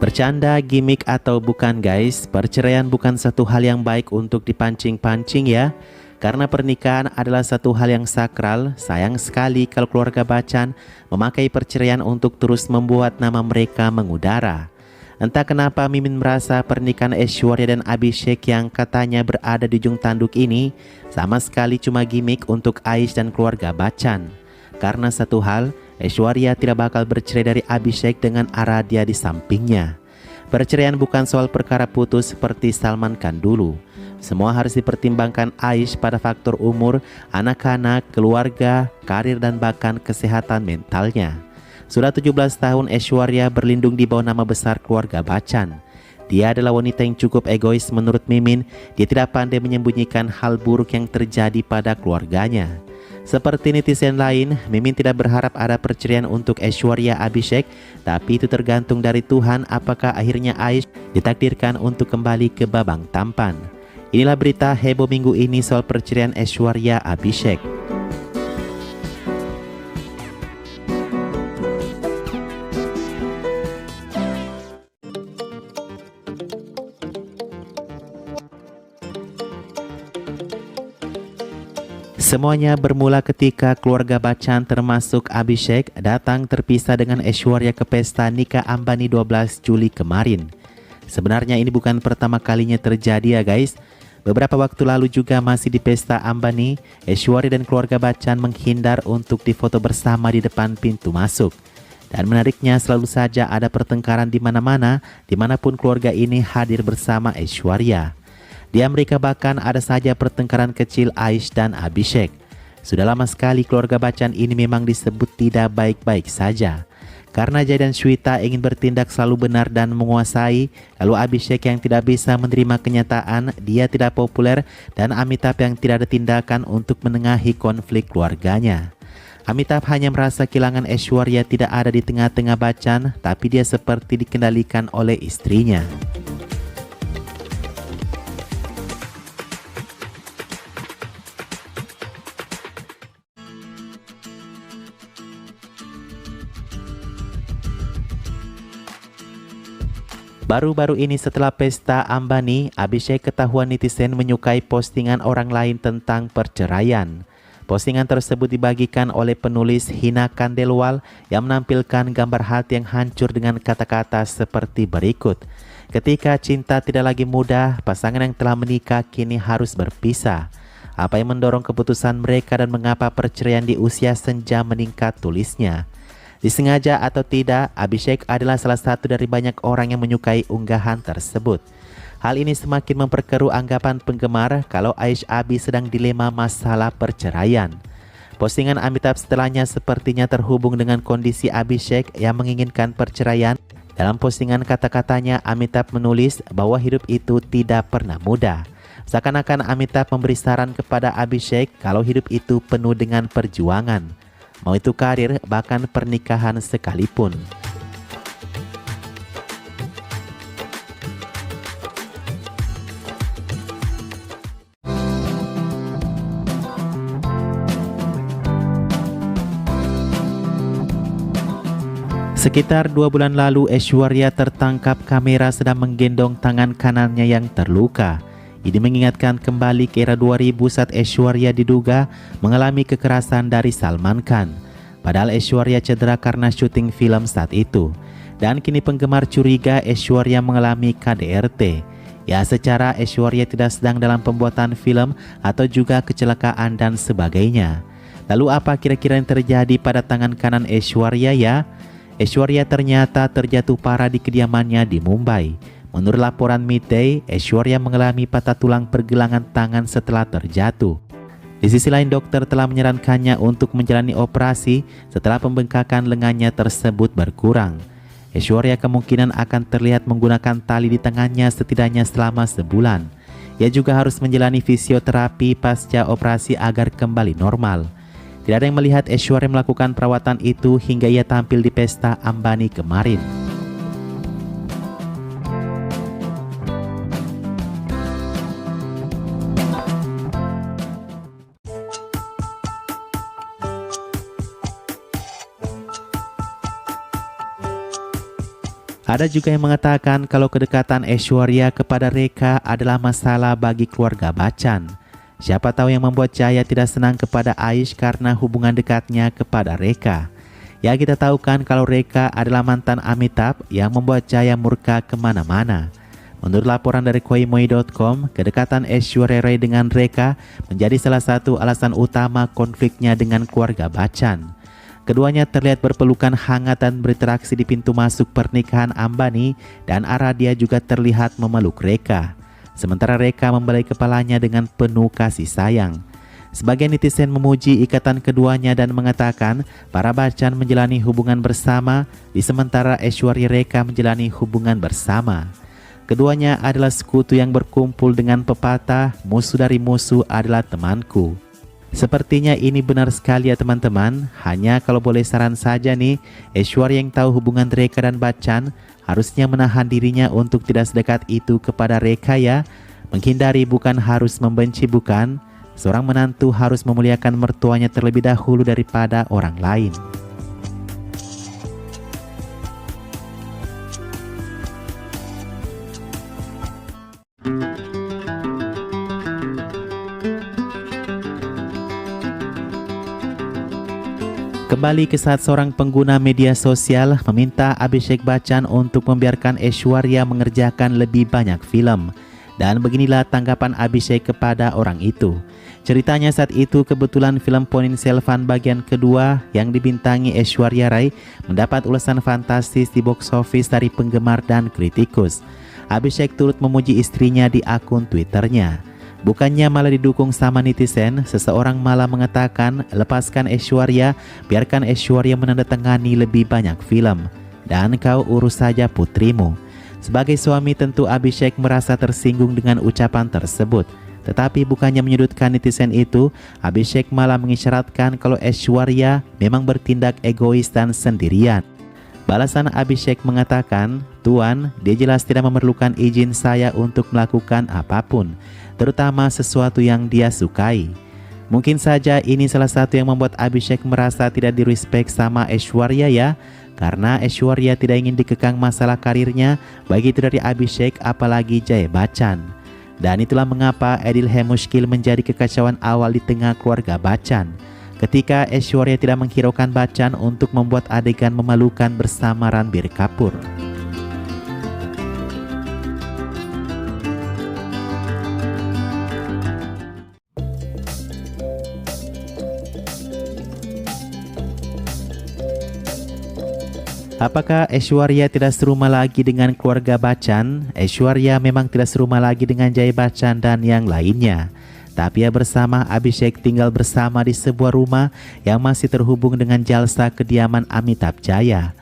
Bercanda, gimmick atau bukan guys, perceraian bukan satu hal yang baik untuk dipancing-pancing ya. Karena pernikahan adalah satu hal yang sakral, sayang sekali kalau keluarga Bachchan memakai perceraian untuk terus membuat nama mereka mengudara. Entah kenapa Mimin merasa pernikahan Aishwarya dan Abhishek yang katanya berada di ujung tanduk ini sama sekali cuma gimmick untuk Aish dan keluarga Bachchan. Karena satu hal, Aishwarya tidak bakal bercerai dari Abhishek dengan Aradhya di sampingnya. Perceraian bukan soal perkara putus seperti Salman Khan dulu. Semua harus dipertimbangkan Aish pada faktor umur, anak-anak, keluarga, karir dan bahkan kesehatan mentalnya. Sudah 17 tahun Aishwarya berlindung di bawah nama besar keluarga Bachchan. Dia adalah wanita yang cukup egois menurut Mimin. Dia tidak pandai menyembunyikan hal buruk yang terjadi pada keluarganya. Seperti netizen lain, Mimin tidak berharap ada perceraian untuk Aishwarya Abhishek, tapi itu tergantung dari Tuhan apakah akhirnya Aish ditakdirkan untuk kembali ke babang tampan. Inilah berita heboh minggu ini soal perceraian Aishwarya Abhishek. Semuanya bermula ketika keluarga Bachchan termasuk Abhishek datang terpisah dengan Aishwarya ke pesta nikah Ambani 12 Juli kemarin. Sebenarnya ini bukan pertama kalinya terjadi ya guys. Beberapa waktu lalu juga masih di pesta Ambani, Aishwarya dan keluarga Bachchan menghindar untuk difoto bersama di depan pintu masuk. Dan menariknya selalu saja ada pertengkaran di mana-mana, dimanapun keluarga ini hadir bersama Aishwarya. Di Amerika bahkan ada saja pertengkaran kecil Aish dan Abhishek. Sudah lama sekali keluarga Bachchan ini memang disebut tidak baik-baik saja. Karena Jay dan Shweta ingin bertindak selalu benar dan menguasai, lalu Abhishek yang tidak bisa menerima kenyataan dia tidak populer, dan Amitabh yang tidak ada tindakan untuk menengahi konflik keluarganya. Amitabh hanya merasa kehilangan Aishwarya tidak ada di tengah-tengah Bachchan, tapi dia seperti dikendalikan oleh istrinya. Baru-baru ini setelah pesta Ambani, Abhishek ketahuan netizen menyukai postingan orang lain tentang perceraian. Postingan tersebut dibagikan oleh penulis Hina Kandelwal yang menampilkan gambar hati yang hancur dengan kata-kata seperti berikut. Ketika cinta tidak lagi mudah, pasangan yang telah menikah kini harus berpisah. Apa yang mendorong keputusan mereka dan mengapa perceraian di usia senja meningkat, tulisnya. Disengaja atau tidak, Abhishek adalah salah satu dari banyak orang yang menyukai unggahan tersebut. Hal ini semakin memperkeruh anggapan penggemar kalau Aish Abhi sedang dilema masalah perceraian. Postingan Amitabh setelahnya sepertinya terhubung dengan kondisi Abhishek yang menginginkan perceraian. Dalam postingan kata-katanya, Amitabh menulis bahwa hidup itu tidak pernah mudah. Seakan-akan Amitabh memberi saran kepada Abhishek kalau hidup itu penuh dengan perjuangan. Mau itu karir, bahkan pernikahan sekalipun. Sekitar 2 bulan lalu, Aishwarya tertangkap kamera sedang menggendong tangan kanannya yang terluka. Ini mengingatkan kembali ke era 2000 saat Aishwarya diduga mengalami kekerasan dari Salman Khan. Padahal Aishwarya cedera karena syuting film saat itu. Dan kini penggemar curiga Aishwarya mengalami KDRT. Ya, secara Aishwarya tidak sedang dalam pembuatan film atau juga kecelakaan dan sebagainya. Lalu apa kira-kira yang terjadi pada tangan kanan Aishwarya ya? Aishwarya ternyata terjatuh parah di kediamannya di Mumbai. Menurut laporan Midday, Aishwarya mengalami patah tulang pergelangan tangan setelah terjatuh. Di sisi lain, dokter telah menyarankannya untuk menjalani operasi setelah pembengkakan lengannya tersebut berkurang. Aishwarya kemungkinan akan terlihat menggunakan tali di tangannya setidaknya selama sebulan. Ia juga harus menjalani fisioterapi pasca operasi agar kembali normal. Tidak ada yang melihat Aishwarya melakukan perawatan itu hingga ia tampil di pesta Ambani kemarin. Ada juga yang mengatakan kalau kedekatan Aishwarya kepada Rekha adalah masalah bagi keluarga Bachchan. Siapa tahu yang membuat Jaya tidak senang kepada Aish karena hubungan dekatnya kepada Rekha. Ya, kita tahu kan kalau Rekha adalah mantan Amitabh yang membuat Jaya murka kemana-mana. Menurut laporan dari koimoi.com, kedekatan Aishwarya Rai dengan Rekha menjadi salah satu alasan utama konfliknya dengan keluarga Bachchan. Keduanya terlihat berpelukan hangat dan berinteraksi di pintu masuk pernikahan Ambani, dan Aradhya juga terlihat memeluk Rekha. Sementara Rekha membelai kepalanya dengan penuh kasih sayang. Sebagian netizen memuji ikatan keduanya dan mengatakan para Bachchan menjalani hubungan bersama, di sementara Aishwarya Rekha menjalani hubungan bersama. Keduanya adalah sekutu yang berkumpul dengan pepatah, musuh dari musuh adalah temanku. Sepertinya ini benar sekali ya teman-teman. Hanya kalau boleh saran saja nih, Aishwarya yang tahu hubungan Rekha dan Bachchan harusnya menahan dirinya untuk tidak sedekat itu kepada Rekha ya. Menghindari bukan harus membenci bukan. Seorang menantu harus memuliakan mertuanya terlebih dahulu daripada orang lain. Kembali ke saat seorang pengguna media sosial meminta Abhishek Bachchan untuk membiarkan Aishwarya mengerjakan lebih banyak film. Dan beginilah tanggapan Abhishek kepada orang itu. Ceritanya saat itu kebetulan film Ponniyin Selvan bagian kedua yang dibintangi Aishwarya Rai mendapat ulasan fantastis di box office dari penggemar dan kritikus. Abhishek turut memuji istrinya di akun Twitternya. Bukannya malah didukung sama netizen, seseorang malah mengatakan lepaskan Aishwarya, biarkan Aishwarya menandatangani lebih banyak film, dan kau urus saja putrimu. Sebagai suami tentu Abhishek merasa tersinggung dengan ucapan tersebut. Tetapi bukannya menyudutkan netizen itu, Abhishek malah mengisyaratkan kalau Aishwarya memang bertindak egois dan sendirian. Balasan Abhishek mengatakan, "Tuan, dia jelas tidak memerlukan izin saya untuk melakukan apapun, terutama sesuatu yang dia sukai." Mungkin saja ini salah satu yang membuat Abhishek merasa tidak direspek sama Aishwarya ya. Karena Aishwarya tidak ingin dikekang masalah karirnya, baik itu dari Abhishek apalagi Jaya Bachchan. Dan itulah mengapa Adil Mushkil menjadi kekacauan awal di tengah keluarga Bachchan. Ketika Aishwarya tidak menghiraukan Bachchan untuk membuat adegan memalukan bersama Ranbir Kapoor. Apakah Aishwarya tidak serumah lagi dengan keluarga Bachchan? Aishwarya memang tidak serumah lagi dengan Jaya Bachchan dan yang lainnya. Tapi ia bersama Abhishek tinggal bersama di sebuah rumah yang masih terhubung dengan jalsa kediaman Amitabh Jaya.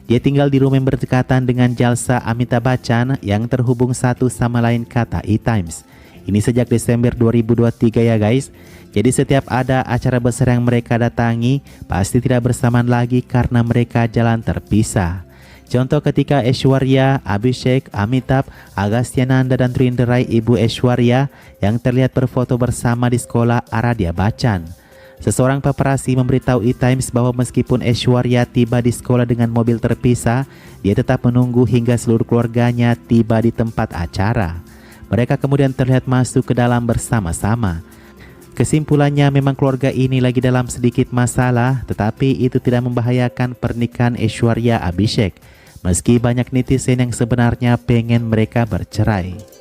Dia tinggal di rumah yang berdekatan dengan jalsa Amitabh Bachchan yang terhubung satu sama lain, kata E-Times. Ini sejak Desember 2023 ya guys. Jadi setiap ada acara besar yang mereka datangi, pasti tidak bersamaan lagi karena mereka jalan terpisah. Contoh ketika Aishwarya, Abhishek, Amitabh, Agastya Nanda dan Trinde Rai ibu Aishwarya yang terlihat berfoto bersama di sekolah Aradhya Bachchan. Seseorang paparazzi memberitahu E-Times bahwa meskipun Aishwarya tiba di sekolah dengan mobil terpisah, dia tetap menunggu hingga seluruh keluarganya tiba di tempat acara. Mereka kemudian terlihat masuk ke dalam bersama-sama. Kesimpulannya memang keluarga ini lagi dalam sedikit masalah, tetapi itu tidak membahayakan pernikahan Aishwarya Abhishek. Meski banyak netizen yang sebenarnya pengen mereka bercerai.